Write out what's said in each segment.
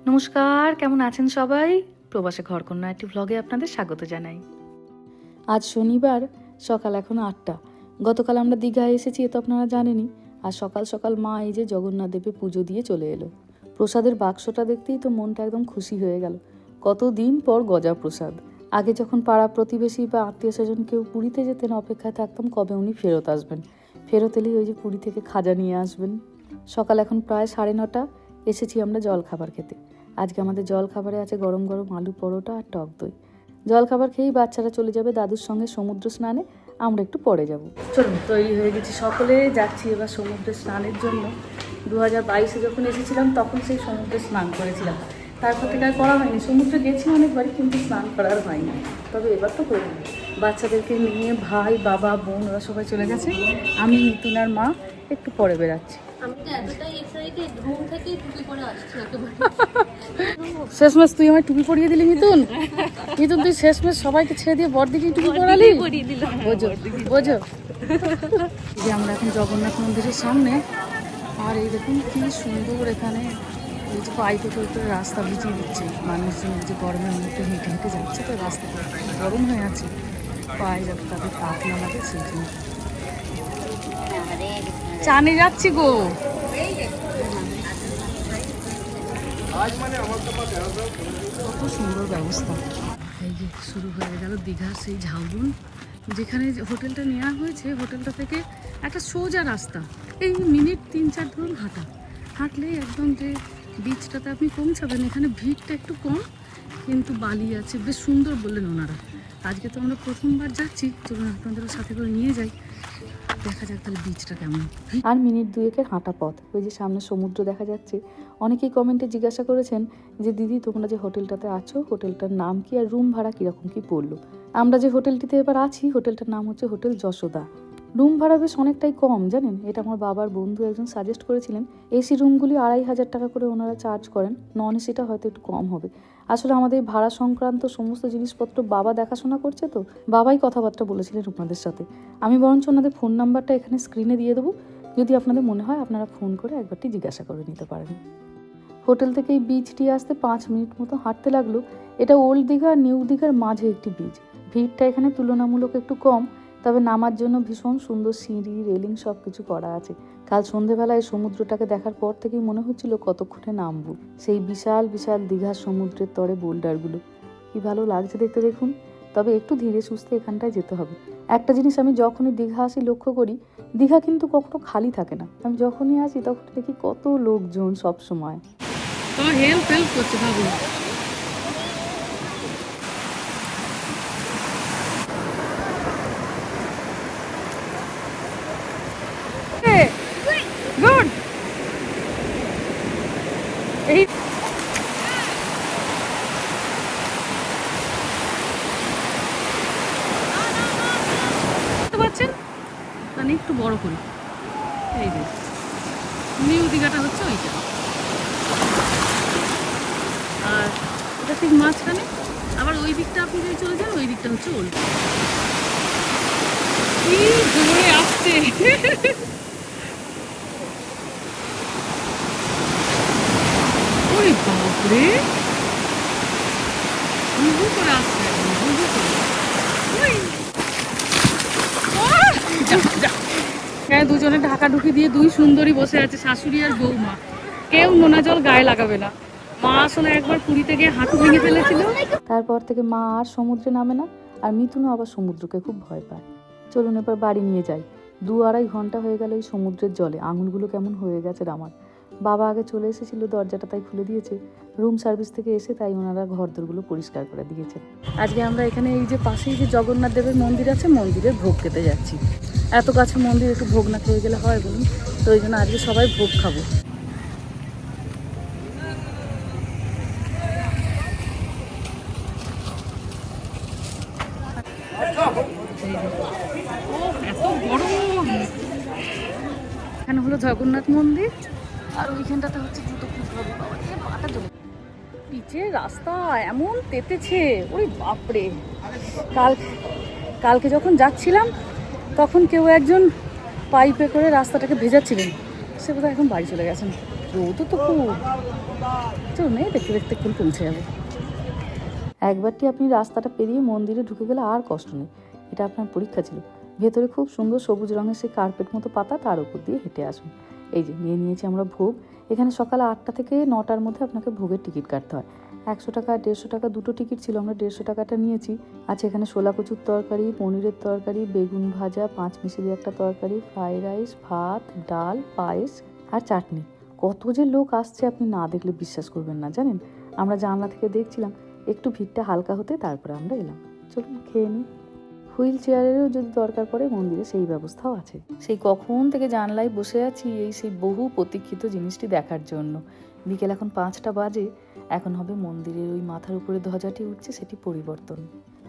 নমস্কার, কেমন আছেন সবাই? প্রবাসে ঘরকন্যা একটি ভ্লগে আপনাদের স্বাগত জানাই। আজ শনিবার, সকাল এখন 8টা। গতকাল আমরা দীঘায় এসেছি, এ তো আপনারা জানেনই। আর সকাল সকাল মা এই যে জগন্নাথ দেবে পুজো দিয়ে চলে এলো। প্রসাদের বাক্সটা দেখতেই তো মনটা একদম খুশি হয়ে গেল। কতদিন পর গজা প্রসাদ। আগে যখন পাড়া প্রতিবেশী বা আত্মীয় স্বজন কেউ পুরীতে যেতেন, অপেক্ষায় থাকতাম কবে উনি ফেরত আসবেন। ফেরত এলেই ওই যে পুরী থেকে খাজা নিয়ে আসবেন। সকাল এখন প্রায় 9:30। এসেছি আমরা জল খাবার খেতে। আজকে আমাদের জল খাবারে আছে গরম গরম আলু পরোটা আর টক দই। জল খাবার খেয়েই বাচ্চারা চলে যাবে দাদুর সঙ্গে সমুদ্র স্নানে, আমরা একটু পরে যাব। চলুন, তৈরি হয়ে গেছি সকলে, যাচ্ছি এবার সমুদ্রে স্নানের জন্য। 2022-এ যখন এসেছিলাম তখন সেই সমুদ্রে স্নান করেছিলাম, তারপর থেকে আর করা হয়নি। সমুদ্রে গেছি অনেকবারই, কিন্তু স্নান করার হয়নি। তবে এবার তো করব। বাচ্চাদেরকে নিয়ে ভাই, বাবা, বোন ওরা সবাই চলে গেছে। আমি, মিতুন আর মা একটু পরে বেরাচ্ছি। শেষমেশ তুই আমায় টুপি পরিয়ে দিলি মিতুন। মিতুন তুই শেষমেশ সবাইকে ছেড়ে দিয়ে বড়দিকেই টুপি পরালি। বোঝো বোঝো। যে আমরা এখন জগন্নাথ মন্দিরের সামনে, আর এই দেখুন কি সুন্দর এখানে এই যে পাইপে করে রাস্তা বুঝিয়ে দিচ্ছে। মানুষজন যে গরমের মধ্যে হেঁটে হেঁটে যাচ্ছে, তো রাস্তাটা গরম হয়ে আছে, পায়ে যাতে তাদের তাপ না লাগে সেই জন্য। চানে যাচ্ছি গো। কত সুন্দর ব্যবস্থা। এই যে শুরু হয়ে গেল দীঘার সেই ঝাউবন। যেখানে হোটেলটা নেওয়া হয়েছে, হোটেলটা থেকে একটা সোজা রাস্তা, এই মিনিট 3-4 ধরুন হাঁটলেই একদম যে বিচটাতে আপনি পৌঁছাবেন। এখানে ভিড়টা একটু কম, কিন্তু বালি আছে, বেশ সুন্দর বললেন ওনারা। আজকে তো আমরা প্রথমবার যাচ্ছি, চলুন আপনাদেরও সাথে করে নিয়ে যাই, দেখা যাক তাহলে বিচটা কেমন। আর মিনিট 2-এর হাঁটা পথ, ওই যে সামনে সমুদ্র দেখা যাচ্ছে। অনেকেই কমেন্টে জিজ্ঞাসা করেছেন যে দিদি তোমরা যে হোটেলটাতে আছো, হোটেলটার নাম কি আর রুম ভাড়া কীরকম কি পড়লো। আমরা যে হোটেলটিতে এবার আছি, হোটেলটার নাম হচ্ছে হোটেল যশোদা। রুম ভাড়া বেশ অনেকটাই কম জানেন। এটা আমার বাবার বন্ধু একজন সাজেস্ট করেছিলেন। এসি রুমগুলি 2,500 টাকা করে ওনারা চার্জ করেন, নন এসিটা হয়তো একটু কম হবে। আসলে আমাদের ভাড়া সংক্রান্ত সমস্ত জিনিসপত্র বাবা দেখাশোনা করছে, তো বাবাই কথাবার্তা বলেছিলেন ওনাদের সাথে। আমি বরঞ্চ ওনাদের ফোন নাম্বারটা এখানে স্ক্রিনে দিয়ে দেবো, যদি আপনাদের মনে হয় আপনারা ফোন করে একবারটি জিজ্ঞাসা করে নিতে পারেন। হোটেল থেকে এই বিচটি আসতে 5 মিনিট মতো হাঁটতে লাগলো। এটা ওল্ড দীঘা আর নিউ দীঘার মাঝে একটি বিচ। ভিড়টা এখানে তুলনামূলক একটু কম, তবে নামার জন্য ভীষণ সুন্দর সিঁড়ি, রেলিং সব কিছু করা আছে। কাল সন্ধেবেলায় সমুদ্রটাকে দেখার পর থেকেই মনে হচ্ছিল কতক্ষণে নামবো। সেই বিশাল বিশাল দীঘার সমুদ্রের তরে বোল্ডারগুলো কি ভালো লাগছে দেখতে, দেখুন। তবে একটু ধীরে সুস্থে এখানটায় যেতে হবে। একটা জিনিস আমি যখনই দীঘা আসি লক্ষ্য করি, দীঘা কিন্তু কখনো খালি থাকে না। আমি যখনই আসি তখন দেখি কত লোকজন সব সময়। তোমার হেল্প করছে ভাবো। গুড। এই পাচ্ছেন মানে একটু বড় করে, এই যে নিউ দীঘাটা হচ্ছে ওইটা, আর এটা ঠিক মাঝখানে। আবার ওই দিকটা আপনি যদি চলে যান, ওই দিকটা হচ্ছে ওল্ড। কি জোরে আসছে। ওরে বাপরে, হুহু করে আসছে, হুহু করে। হ্যাঁ, দুজনে ঢাকাঢুকি দিয়ে দুই সুন্দরী বসে আছে, শাশুড়ি আর বৌমা। কেউ নোনা জল গায়ে লাগাবে না। মা আসলে একবার পুরীতে গিয়ে হাঁটু ভেঙে ফেলেছিল, তারপর থেকে মা আর সমুদ্রে নামে না। আর মিথুনও আবার সমুদ্রকে খুব ভয় পায়। চলুন এবার বাড়ি নিয়ে যাই। 2-2.5 ঘন্টা হয়ে গেল এই সমুদ্রের জলে, আঙুলগুলো কেমন হয়ে গেছে আমার। বাবা আগে চলে এসেছিল, দরজাটা তাই খুলে দিয়েছে। রুম সার্ভিস থেকে এসে তাই ওনারা ঘরদোরগুলো পরিষ্কার করে দিয়েছে। আজকে আমরা এখানে এই যে পাশেই যে জগন্নাথ দেবের মন্দির আছে, মন্দিরের ভোগ খেতে যাচ্ছি। এত কাছে মন্দির, একটু ভোগ না খেয়ে গেলে হয় বলুন? তো ওই জন্য আজকে সবাই ভোগ খাবো। এত বড়। এখানে হলো জগন্নাথ মন্দির, আর ওইখানটাতে হচ্ছে জুতো খুঁজতে হবে। বাবা পাটা জলে পিচের রাস্তা এমন তেতেছে, ওই বাপরে। কালকে যখন যাচ্ছিলাম তখন কেউ একজন পাইপে করে রাস্তাটাকে ভেজাচ্ছিলেন, সে বোধহয় এখন বাড়ি চলে গেছেন। রোদও তো খুব, চলুন এই দেখতে দেখতে খুব পৌঁছে যাবে। একবারটি আপনি রাস্তাটা পেরিয়ে মন্দিরে ঢুকে গেলে আর কষ্ট নেই। এটা আপনার পরীক্ষা ছিল। ভেতরে খুব সুন্দর সবুজ রঙের সেই কার্পেট মতো পাতা, তার উপর দিয়ে হেঁটে আসুন। এই যে নিয়ে নিয়েছি আমরা ভোগ। এখানে সকাল 8টা থেকে 9টার মধ্যে আপনাকে ভোগের টিকিট কাটতে হয়। 100 টাকা 150 টাকা দুটো টিকিট ছিল, আমরা 150 টাকাটা নিয়েছি। আছে এখানে শোলা কচুর তরকারি, পনিরের তরকারি, বেগুন ভাজা, 5 মিশালি একটা তরকারি, ফ্রাইড রাইস, ভাত, ডাল, পায়েস আর চাটনি। কত যে লোক আসছে আপনি না দেখলে বিশ্বাস করবেন না, জানেন। আমরা জানলা থেকে দেখছিলাম, একটু ভিড়টা হালকা হতে তারপরে আমরা এলাম। চলুন খেয়ে নিই। হুইল চেয়ারেরও যদি দরকার পড়ে মন্দিরে সেই ব্যবস্থাও আছে। সেই কখন থেকে জানলায় বসে আছি এই সেই বহু প্রতীক্ষিত জিনিসটি দেখার জন্য। বিকেল এখন 5টা বাজে। এখন হবে মন্দিরের ওই মাথার উপরে ধ্বজাটি উঠছে সেটি পরিবর্তন।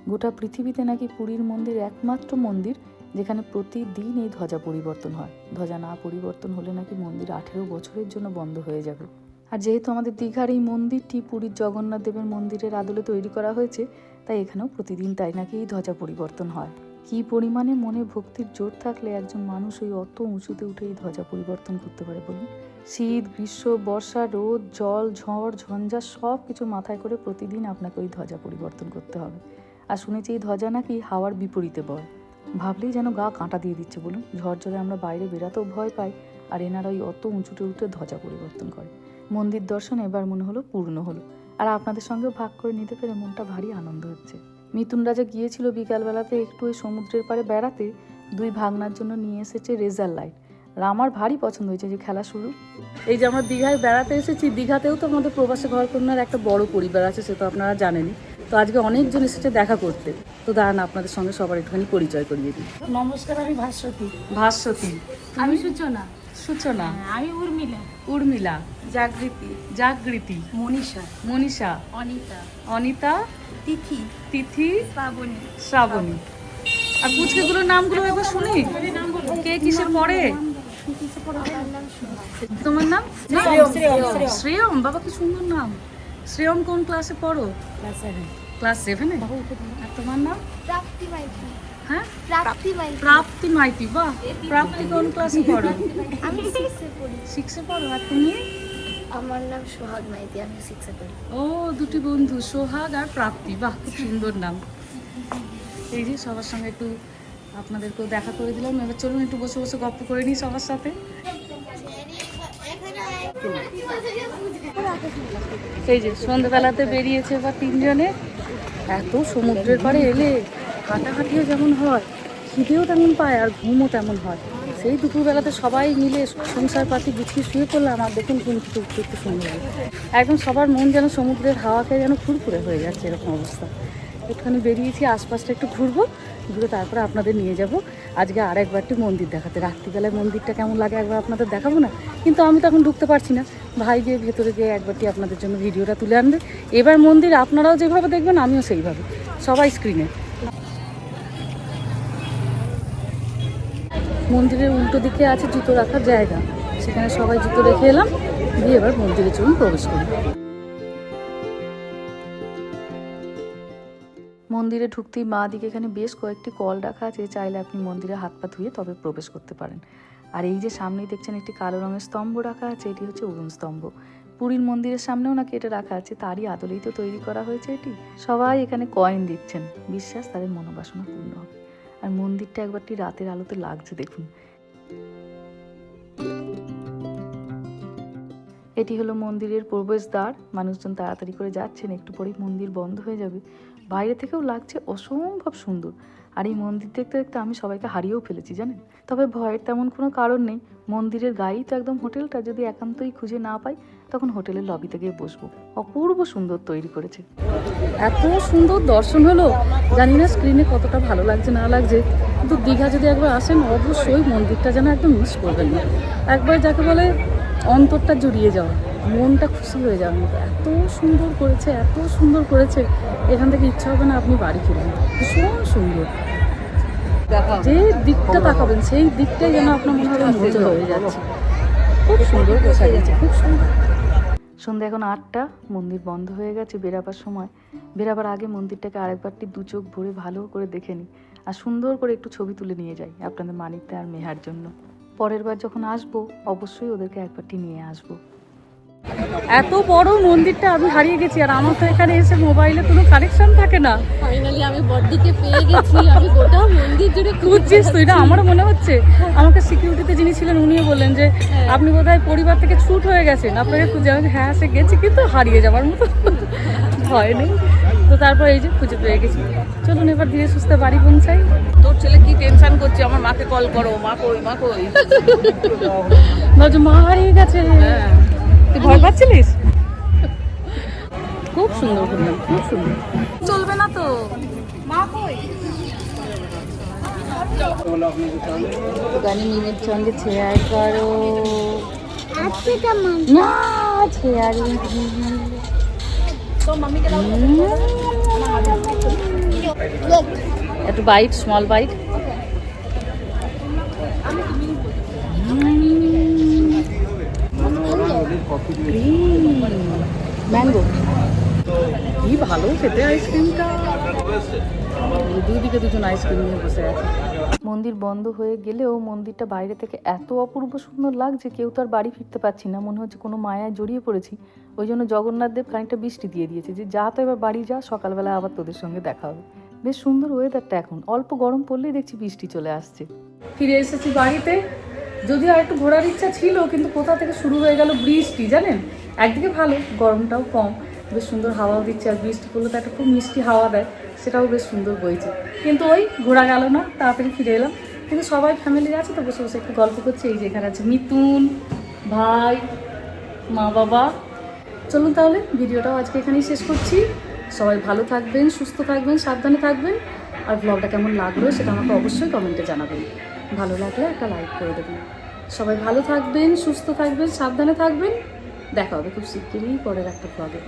গোটা পৃথিবীতে নাকি পুরীর মন্দির একমাত্র মন্দির যেখানে প্রতিদিন এই ধ্বজা পরিবর্তন হয়। ধ্বজা না পরিবর্তন হলে নাকি মন্দির 18 বছরের জন্য বন্ধ হয়ে যাবে। আর যেহেতু আমাদের দীঘার এই মন্দিরটি পুরীর জগন্নাথ দেবের মন্দিরের আদলে তৈরি করা হয়েছে, তাই এখানেও প্রতিদিন তাই নাকি এই ধ্বজা পরিবর্তন হয়। কি পরিমাণে মনে ভক্তির জোর থাকলে একজন মানুষ ওই অত উঁচুতে উঠে এই ধ্বজা পরিবর্তন করতে পারে বলুন। শীত, গ্রীষ্ম, বর্ষা, রোদ, জল, ঝড়, ঝঞ্ঝা সব কিছু মাথায় করে প্রতিদিন আপনাকে ওই ধ্বজা পরিবর্তন করতে হবে। আর শুনেছি এই ধ্বজা নাকি হাওয়ার বিপরীতে বয়। ভাবলেই যেন গা কাঁটা দিয়ে দিচ্ছে বলুন। ঝড় আমরা বাইরে বেরাতেও ভয় পাই, আর এনারা ওই অত উঁচুতে উঠে ধ্বজা পরিবর্তন করে। মন্দির দর্শন এবার মনে হলো পূর্ণ হলো। আর আপনাদের সঙ্গেও ভাগ করে নিতে পেরে মনটা ভারী আনন্দ হচ্ছে। মিথুন রাজা গিয়েছিল বিকালবেলাতে একটু ওই সমুদ্রের পাড়ে বেড়াতে, 2 ভাগনার জন্য নিয়ে এসেছে রেজার লাইট। আর আমার ভারী পছন্দ হয়েছে যে খেলা শুরু। এই যে আমরা দীঘায় বেড়াতে এসেছি, দীঘাতেও তো আমাদের প্রবাসী ঘরকন্যার একটা বড় পরিবার আছে, সে তো আপনারা জানেনই। তো আজকে অনেকজন এসেছে দেখা করতে। তো দাঁড়ান আপনাদের সঙ্গে সবার একটুখানি পরিচয় করিয়ে দিই। নমস্কার, আমি ভাস্বতী। ভাস্বতী। আমি সূচনা। সূচনা। আমি উর্মিলা। উর্মিলা। জাগৃতি। জাগৃতি। মনীষা। মনীষা। অনিতা। অনিতা। তিথি। তিথি। শ্রাবণী। শ্রাবণী। আর পুচকেগুলোর নামগুলো একবার শুনি, কে কিসে পড়ে। তোমার নাম? শ্রেয়ম। বাবা কি সুন্দর নাম। শ্রেয়ম কোন ক্লাসে পড়ো? ক্লাস 7-এ। আর তোমার নাম? প্রাপ্তি মাইতি। হ্যাঁ, প্রাপ্তি মাইতি। প্রাপ্তি মাইতি। বাহ, প্রাপ্তি কোন ক্লাসে পড়ো? আমি 6 এ পড়ি। 6-এ পড়ো। আর তুমি? আমার নাম সোহাগ মাইতি, আমি 6 এ পড়ি। ও, দুটি বন্ধু, সোহাগ আর প্রাপ্তি। বাহ, খুব সুন্দর নাম। এই যে সবার সঙ্গে একটু আপনাদেরকেও দেখা করে দিলাম। এবার চলুন একটু বসে বসে গল্প করে নিই সবার সাথে। এই যে সন্ধ্যাবেলাতে বেরিয়েছে এবার 3 জনে। এত সমুদ্রের পাড়ে এলে হাঁটাহাঁটিও যেমন হয়, খিদেও তেমন পায়, আর ঘুমও তেমন হয়। সেই দুপুরবেলাতে সবাই মিলে সংসার পাতি গুছিয়ে শুয়ে পড়লাম, আর দেখুন ঘুম থেকে উঠতে একটু সুন্দর লাগে। একদম সবার মন যেন সমুদ্রের হাওয়া খেয়ে যেন ফুরফুরে হয়ে যাচ্ছে, এরকম অবস্থা। একটুখানি বেরিয়েছি, আশপাশটা একটু ঘুরবো, ঘুরে তারপরে আপনাদের নিয়ে যাব আজকে আর একবারটি মন্দির দেখাতে। রাত্রিবেলায় মন্দিরটা কেমন লাগে একবার আপনাদের দেখাবো না, কিন্তু আমি তো এখন ঢুকতে পারছি না। ভাই গিয়ে ভেতরে গিয়ে একবারটি আপনাদের জন্য ভিডিওটা তুলে আনবে। এবার মন্দির আপনারাও যেভাবে দেখবেন আমিও সেইভাবে, সবাই স্ক্রিনে। মন্দিরের উল্টো দিকে আছে জুতো রাখার জায়গা, সেখানে সবাই জুতো রেখে এলাম, দিয়ে এবার মন্দিরে চলুন প্রবেশ করি। মন্দিরে ঢুকতেই মা দিকে এখানে বেশ কয়েকটি কল রাখা আছে, চাইলে আপনি মন্দিরে হাত পা ধুয়ে তবে প্রবেশ করতে পারেন। আর এই যে সামনেই দেখছেন একটি কালো রঙের স্তম্ভ রাখা আছে, এটি হচ্ছে অরুণ স্তম্ভ। পুরীর মন্দিরের সামনেও নাকি এটা রাখা আছে, তারই আদলেই তো তৈরি করা হয়েছে এটি। সবাই এখানে কয়েন দিচ্ছেন, বিশ্বাস তাদের মনোবাসনা পূর্ণ হবে। আর মন্দিরটা একবারটি রাতের আলোতে লাগছে দেখুন। এটি হলো মন্দিরের প্রবেশদ্বার। মানুষজন তাড়াতাড়ি করে যাচ্ছেন, একটু পরেই মন্দির বন্ধ হয়ে যাবে। বাইরে থেকেও লাগছে অসম্ভব সুন্দর। আর এই মন্দির দেখতে দেখতে আমি সবাইকে হারিয়েও ফেলেছি জানেন। তবে ভয়ের তেমন কোনো কারণ নেই, মন্দিরের গায়েই তো একদম হোটেলটা। যদি একান্তই খুঁজে না পাই তখন হোটেলের লবিতে গিয়ে বসবো। অপূর্ব সুন্দর তৈরি করেছে, এত সুন্দর দর্শন হলো। জানি না স্ক্রিনে কতটা ভালো লাগছে না লাগছে, কিন্তু দীঘা যদি একবার আসেন অবশ্যই মন্দিরটা যেন একদম মিস করবেন না। একবার যাকে বলে অন্তরটা জুড়িয়ে যাওয়া, মনটা খুশি হয়ে যাওয়ার মতো। এত সুন্দর করেছে, এত সুন্দর করেছে, এখান থেকে ইচ্ছা হবে না আপনি বাড়ি ফিরবেন। ভীষণ সুন্দর, যে দিকটা তাকাবেন সেই দিকটাই যেন আপনার মনে হবে মুগ্ধ হয়ে যাচ্ছে। খুব সুন্দর বসা গেছে, খুব সুন্দর। সন্ধ্যা এখন 8টা, মন্দির বন্ধ হয়ে গেছে। বেরাবার সময়, বেরাবার আগে মন্দিরটাকে আরেকবারটি 2 চোখ ভরে ভালো করে দেখে নিই, আর সুন্দর করে একটু ছবি তুলে নিয়ে যাই আপনাদের মানিকদা আর মেহার জন্য। পরের বার যখন আসবো অবশ্যই ওদেরকে একবারটি নিয়ে আসবো। এত বড় মন্দিরটা আমি হারিয়ে গেছি, আর আমার তো এখানে এসে মোবাইলে কোনো কানেকশন থাকে না। ফাইনালি আমি বড়দিকে পেয়ে গেছি। আমি গোটা মন্দির জুড়ে খুঁজছিস তুই না? আমারও মনে হচ্ছে। আমাকে সিকিউরিটিতে যিনি ছিলেন উনিও বললেন যে আপনি বোধহয় পরিবার থেকে ছুট হয়ে গেছেন, আপনাকে খুঁজে। আমি হ্যাঁ সে গেছি, কিন্তু হারিয়ে যাওয়ার মতো ভয় নেই। তো তারপর এই যে খুঁজে পেয়ে গেছি। চলুন এবার ধীরে সুস্থে বাড়ি পৌঁছাই। তোর ছেলে কি টেনশন করছে, আমার মাকে কল করো, মা কই মা কই। ভাবছো মা হারিয়ে গেছে। তুই ভয় পাচ্ছিলিস? খুব সুন্দর ঘুরলাম, খুব সুন্দর। চলবে না তো মা কই? গানি মিনিট সঙ্গে শেয়ার করো না, শেয়ারিং। একটু বাইট, স্মল বাইট। ম্যাঙ্গো কি ভালো খেতে আইসক্রিমটা। দুদিকে দুজন আইসক্রিম নিয়ে বসে আছে। মন্দির বন্ধ হয়ে গেলেও মন্দিরটা বাইরে থেকে এত অপূর্ব সুন্দর লাগছে, কেউ তো আর বাড়ি ফিরতে পারছি না, মনে হচ্ছে কোনো মায়ায় জড়িয়ে পড়েছি। ওই জন্য জগন্নাথ দেব খানিকটা বৃষ্টি দিয়ে দিয়েছে যে যা তো এবার বাড়ি যা, সকালবেলা আবার তোদের সঙ্গে দেখা হবে। বেশ সুন্দর ওয়েদারটা এখন, অল্প গরম পড়লেই দেখছি বৃষ্টি চলে আসছে। ফিরে এসেছি বাড়িতে, যদিও আর একটু ঘোরার ইচ্ছা ছিল, কিন্তু কোথা থেকে শুরু হয়ে গেল বৃষ্টি। জানেন, একদিকে ভালো, গরমটাও কম, বেশ সুন্দর হাওয়াও দিচ্ছে, আর বৃষ্টি পড়লে তো একটা খুব মিষ্টি হাওয়া দেয়, সেটাও বেশ সুন্দর বইছে। কিন্তু ওই ঘোরা গেল না, তাড়াতাড়ি ফিরে এলাম। কিন্তু সবাই ফ্যামিলি আছে তো, বসে বসে একটু গল্প করছে। এই যে এখানে আছে মিতুন, ভাই, মা, বাবা। চলুন তাহলে ভিডিওটাও আজকে এখানেই শেষ করছি। সবাই ভালো থাকবেন, সুস্থ থাকবেন, সাবধানে থাকবেন। আর ব্লগটা কেমন লাগলো সেটা আমাকে অবশ্যই কমেন্টে জানাবেন। ভালো লাগলে একটা লাইক করে দেবেন। সবাই ভালো থাকবেন, সুস্থ থাকবেন, সাবধানে থাকবেন। দেখা হবে খুব শিগগিরই পরের একটা ব্লগে।